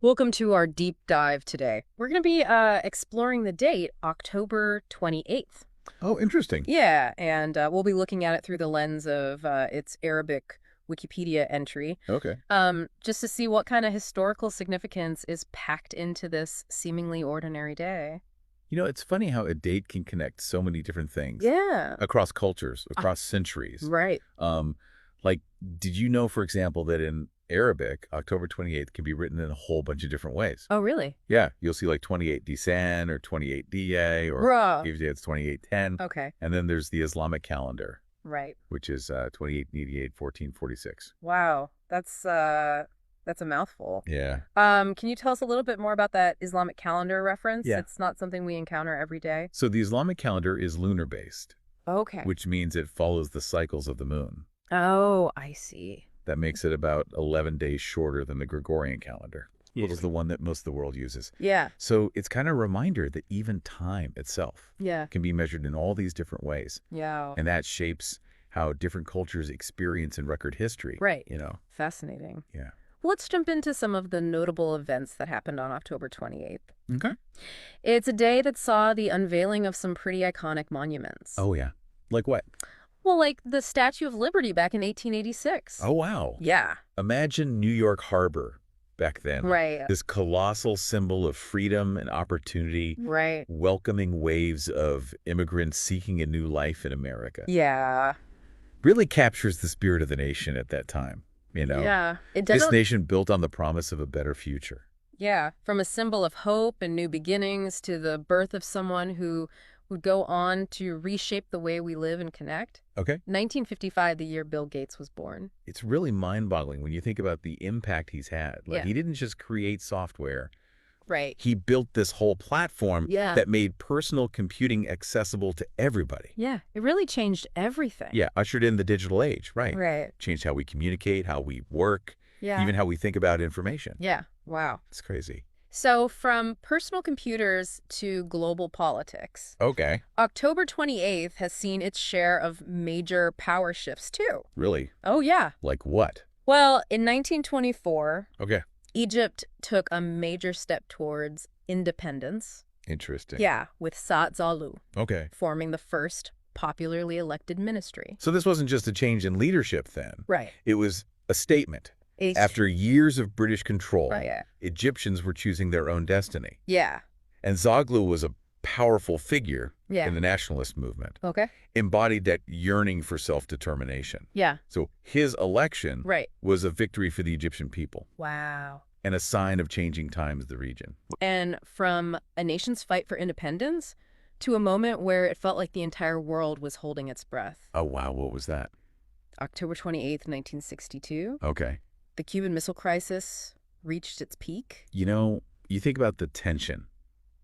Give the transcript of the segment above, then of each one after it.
Welcome to our deep dive today. We're going to be exploring the date, October 28th. Oh, interesting. Yeah, and we'll be looking at it through the lens of its Arabic Wikipedia entry, Okay. just to see what kind of historical significance is packed into this seemingly ordinary day. It's funny how a date can connect so many different things Yeah, across cultures, uh, across centuries. right. Um, like, did you know, for example, that in Arabic, October 28th can be written in a whole bunch of different ways? Oh, really? Yeah, you'll see like 28 Disan or 28 DA or Bruh. usually it's 2810. Okay, And then there's the Islamic calendar, right. which is 2888, 1446. Wow, that's a mouthful. Yeah. Can you tell us a little bit more about that Islamic calendar reference? Yeah. It's not something we encounter every day. So the Islamic calendar is lunar based, Okay. which means it follows the cycles of the moon. Oh, I see. That makes it about 11 days shorter than the Gregorian calendar, which is Okay. the one that most of the world uses. Yeah, So it's kind of a reminder that even time itself yeah, can be measured in all these different ways. yeah. And that shapes how different cultures experience and record history. Right. Fascinating. Yeah. Let's jump into some of the notable events that happened on October 28th. Okay. It's a day that saw the unveiling of some pretty iconic monuments. Oh, yeah. Like what? Well, like the Statue of Liberty back in 1886. Oh, wow. Yeah, Imagine New York Harbor back then. right, This colossal symbol of freedom and opportunity, right. welcoming waves of immigrants seeking a new life in America. Yeah, Really captures the spirit of the nation at that time. yeah. It This doesn't, nation built on the promise of a better future. yeah, from a symbol of hope and new beginnings to the birth of someone who would go on to reshape the way we live and connect. Okay? 1955, the year Bill Gates was born. It's really mind-boggling when you think about the impact he's had. Like, Yeah. he didn't just create software. Right. He built this whole platform Yeah. that made personal computing accessible to everybody. Yeah, it really changed everything. Yeah, ushered in the digital age, right? Right. Changed how we communicate, how we work, Yeah. even how we think about information. Yeah. Wow. It's crazy. So, from personal computers to global politics, Okay. October 28th has seen its share of major power shifts, too. Really? Oh, yeah. Like what? Well, in 1924, Okay. Egypt took a major step towards independence. Interesting. Yeah, with Saad Zalou Okay. forming the first popularly elected ministry. So this wasn't just a change in leadership then. Right. It was a statement. It's- After years of British control, Right, yeah. Egyptians were choosing their own destiny. Yeah. And Zaglu was a powerful figure Yeah. in the nationalist movement, Okay. embodied that yearning for self-determination. Yeah. So his election Right. was a victory for the Egyptian people Wow. and a sign of changing times in the region. And from a nation's fight for independence to a moment where it felt like the entire world was holding its breath. Oh, wow. What was that? October 28th, 1962, Okay. the Cuban Missile Crisis reached its peak. You think about the tension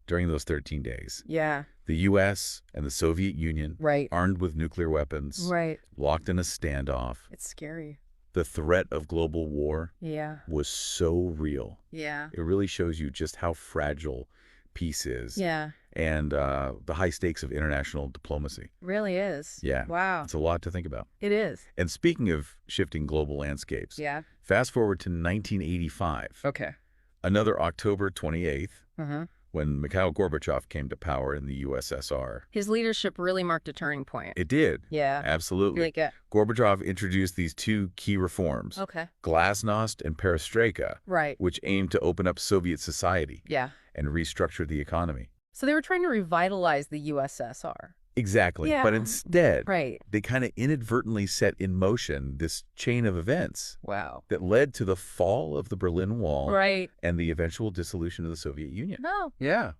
during those 13 days. Yeah. The U.S. and the Soviet Union, Right. armed with nuclear weapons, Right. locked in a standoff. It's scary. The threat of global war Yeah. was so real. Yeah. It really shows you just how fragile peace is Yeah. and the high stakes of international diplomacy. Really is. Yeah. Wow. It's a lot to think about. It is. And speaking of shifting global landscapes, Yeah. fast forward to 1985, Okay. another October 28th, Uh-huh. when Mikhail Gorbachev came to power in the USSR. His leadership really marked a turning point. It did. Yeah. Absolutely. Like, Gorbachev introduced these two key reforms, okay. Glasnost and Perestroika, Right. which aimed to open up Soviet society Yeah. and restructure the economy. So they were trying to revitalize the USSR. Exactly. Yeah. But instead, Right. they kind of inadvertently set in motion this chain of events Wow. that led to the fall of the Berlin Wall Right. and the eventual dissolution of the Soviet Union. No, Yeah.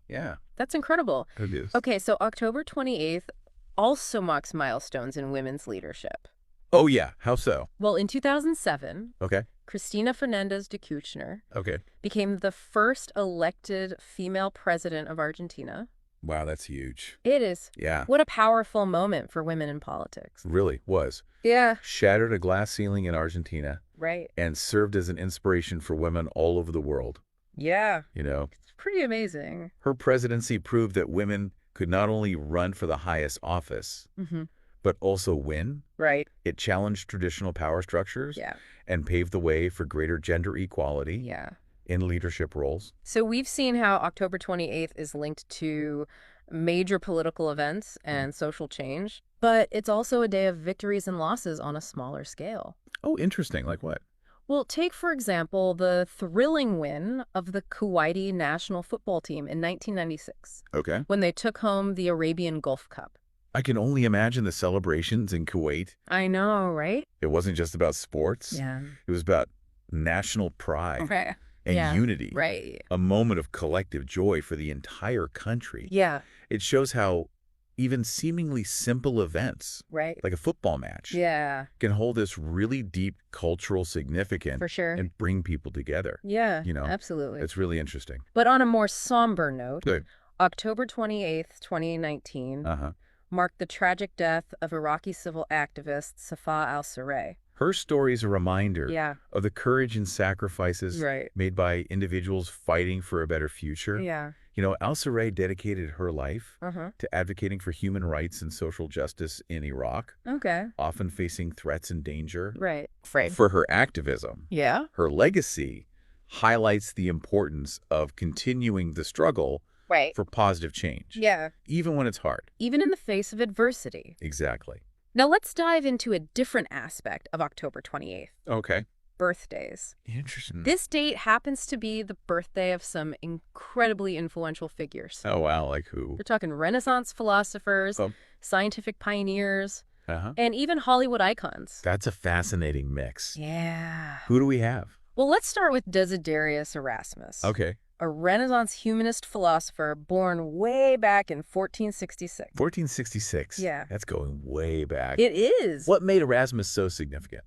that's incredible. It is. Okay, so October 28th also marks milestones in women's leadership. Oh, yeah. How so? Well, in 2007, Okay. Cristina Fernandez de Kirchner Okay. became the first elected female president of Argentina. Wow, that's huge. It is. Yeah. What a powerful moment for women in politics. Really was. Yeah. Shattered a glass ceiling in Argentina Right. and served as an inspiration for women all over the world. Yeah. It's Pretty amazing. her presidency proved that women could not only run for the highest office, Mm-hmm. but also win. Right. It challenged traditional power structures Yeah. and paved the way for greater gender equality. Yeah. in leadership roles. So we've seen how October 28th is linked to major political events and social change, but it's also a day of victories and losses on a smaller scale. Oh, interesting. Like what? Well, take, for example, the thrilling win of the Kuwaiti national football team in 1996 Okay. when they took home the Arabian Gulf Cup. I can only imagine the celebrations in Kuwait. I know, right? It wasn't just about sports. Yeah. It was about national pride Right. and Yeah. unity. Right. A moment of collective joy for the entire country. Yeah. It shows how even seemingly simple events, Right. like a football match, Yeah, can hold this really deep cultural significance for sure. and bring people together. Yeah, You know, absolutely. It's really interesting. But on a more somber note, Good. October 28th, 2019, Uh-huh. marked the tragic death of Iraqi civil activist Safa al-Sarraj. Her story is a reminder Yeah, of the courage and sacrifices right. made by individuals fighting for a better future. Yeah. You know, al-Sarraj dedicated her life Uh-huh. to advocating for human rights and social justice in Iraq, Okay. often facing threats and danger. Right. Right. For her activism, Yeah. her legacy highlights the importance of continuing the struggle Right. for positive change, Yeah. even when it's hard. Even in the face of adversity. Exactly. Now let's dive into a different aspect of October 28th. Okay. Birthdays. Interesting. This date happens to be the birthday of some incredibly influential figures. Oh, wow. Like who? We're talking Renaissance philosophers, Oh. scientific pioneers, Uh-huh. and even Hollywood icons. That's a fascinating mix. Yeah. Who do we have? Well, let's start with Desiderius Erasmus, Okay. a Renaissance humanist philosopher born way back in 1466. 1466. Yeah. That's going way back. It is. What made Erasmus so significant?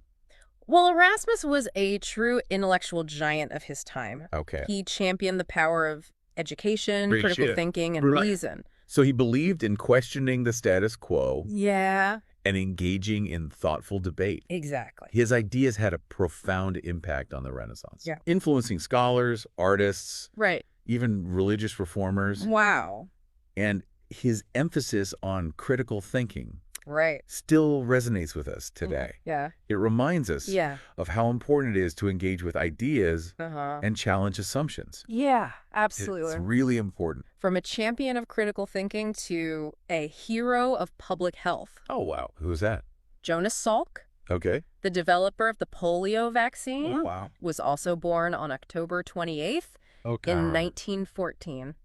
Well, Erasmus was a true intellectual giant of his time. Okay. He championed the power of education, Great critical shit. thinking, and Right. reason. So he believed in questioning the status quo Yeah, and engaging in thoughtful debate. exactly. His ideas had a profound impact on the Renaissance, Yeah. influencing scholars, artists, Right. even religious reformers. Wow. And his emphasis on critical thinking Right. still resonates with us today. Yeah. It reminds us Yeah. of how important it is to engage with ideas Uh-huh. and challenge assumptions. Yeah, It's absolutely. really important. From a champion of critical thinking to a hero of public health. Oh, wow. Who's that? Jonas Salk, Okay. the developer of the polio vaccine, Oh, wow. was also born on October 28th Okay. in 1914.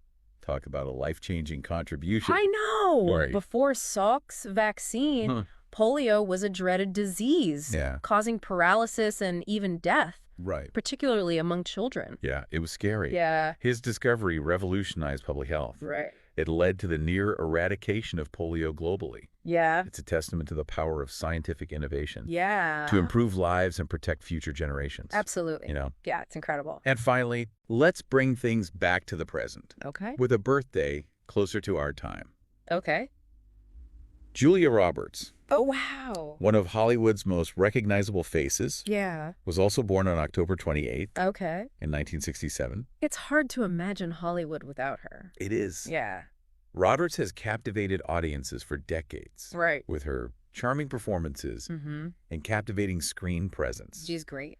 Talk about a life-changing contribution. I know! Right. Before Salk's vaccine, Huh. polio was a dreaded disease, Yeah. causing paralysis and even death, Right. particularly among children. Yeah, it was scary. Yeah. His discovery revolutionized public health. Right. It led to the near eradication of polio globally. Yeah. It's a testament to the power of scientific innovation Yeah. to improve lives and protect future generations. Absolutely. You know? Yeah, it's incredible. And finally, let's bring things back to the present Okay. with a birthday closer to our time. Okay. Julia Roberts, Oh, wow. one of Hollywood's most recognizable faces, Yeah. was also born on October 28th Okay. in 1967. It's hard to imagine Hollywood without her. It is. Yeah. Roberts has captivated audiences for decades Right. with her charming performances Mm-hmm. and captivating screen presence. She's great.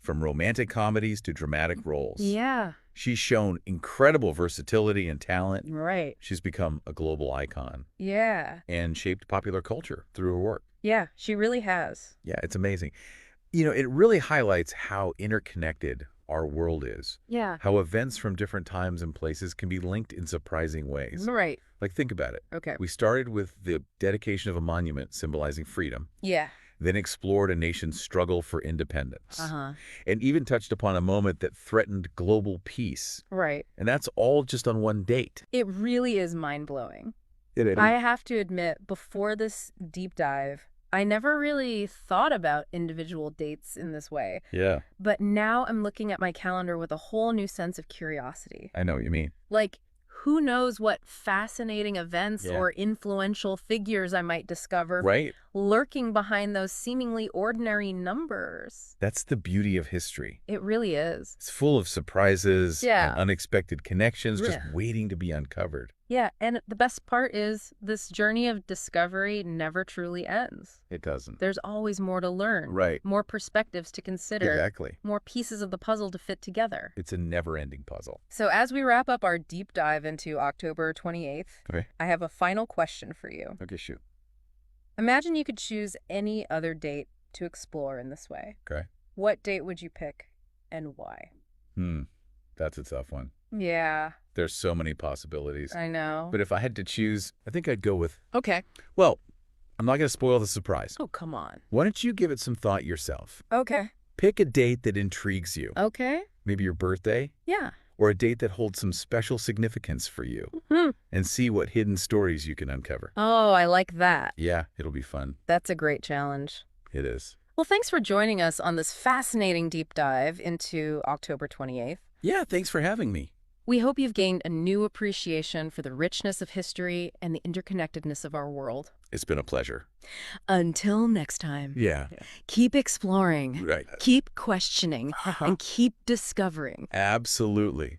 From romantic comedies to dramatic roles, Yeah. she's shown incredible versatility and talent. Right. She's become a global icon Yeah. and shaped popular culture through her work. Yeah, she really has. Yeah, it's amazing. You know, it really highlights how interconnected our world is, Yeah. how events from different times and places can be linked in surprising ways. Right. Like, think about it. Okay. We started with the dedication of a monument symbolizing freedom, Yeah. then explored a nation's struggle for independence, Uh-huh. and even touched upon a moment that threatened global peace. Right. And that's all just on one date. It really is mind-blowing. It I have to admit, before this deep dive, I never really thought about individual dates in this way. Yeah, But now I'm looking at my calendar with a whole new sense of curiosity. I know what you mean. Like, who knows what fascinating events Yeah. or influential figures I might discover Right? lurking behind those seemingly ordinary numbers. That's the beauty of history. It really is. It's full of surprises Yeah. and unexpected connections just Yeah. waiting to be uncovered. Yeah, and the best part is this journey of discovery never truly ends. It doesn't. There's always more to learn, Right. more perspectives to consider, Exactly. more pieces of the puzzle to fit together. It's a never-ending puzzle. So as we wrap up our deep dive into October 28th, Okay. I have a final question for you. Okay, shoot. Imagine you could choose any other date to explore in this way. Okay. What date would you pick and why? That's a tough one. Yeah, There's so many possibilities. I know. But if I had to choose, I think I'd go with, Okay. well, I'm not going to spoil the surprise. Oh, come on. Why don't you give it some thought yourself? Okay. Pick a date that intrigues you. Okay. Maybe your birthday, Yeah. or a date that holds some special significance for you. And see what hidden stories you can uncover. Oh, I like that. Yeah, it'll be fun. That's a great challenge. It is. Well, thanks for joining us on this fascinating deep dive into October 28th. Yeah, thanks for having me. We hope you've gained a new appreciation for the richness of history and the interconnectedness of our world. It's been a pleasure. Until next time, Yeah. keep exploring, Right. keep questioning, and keep discovering. Absolutely.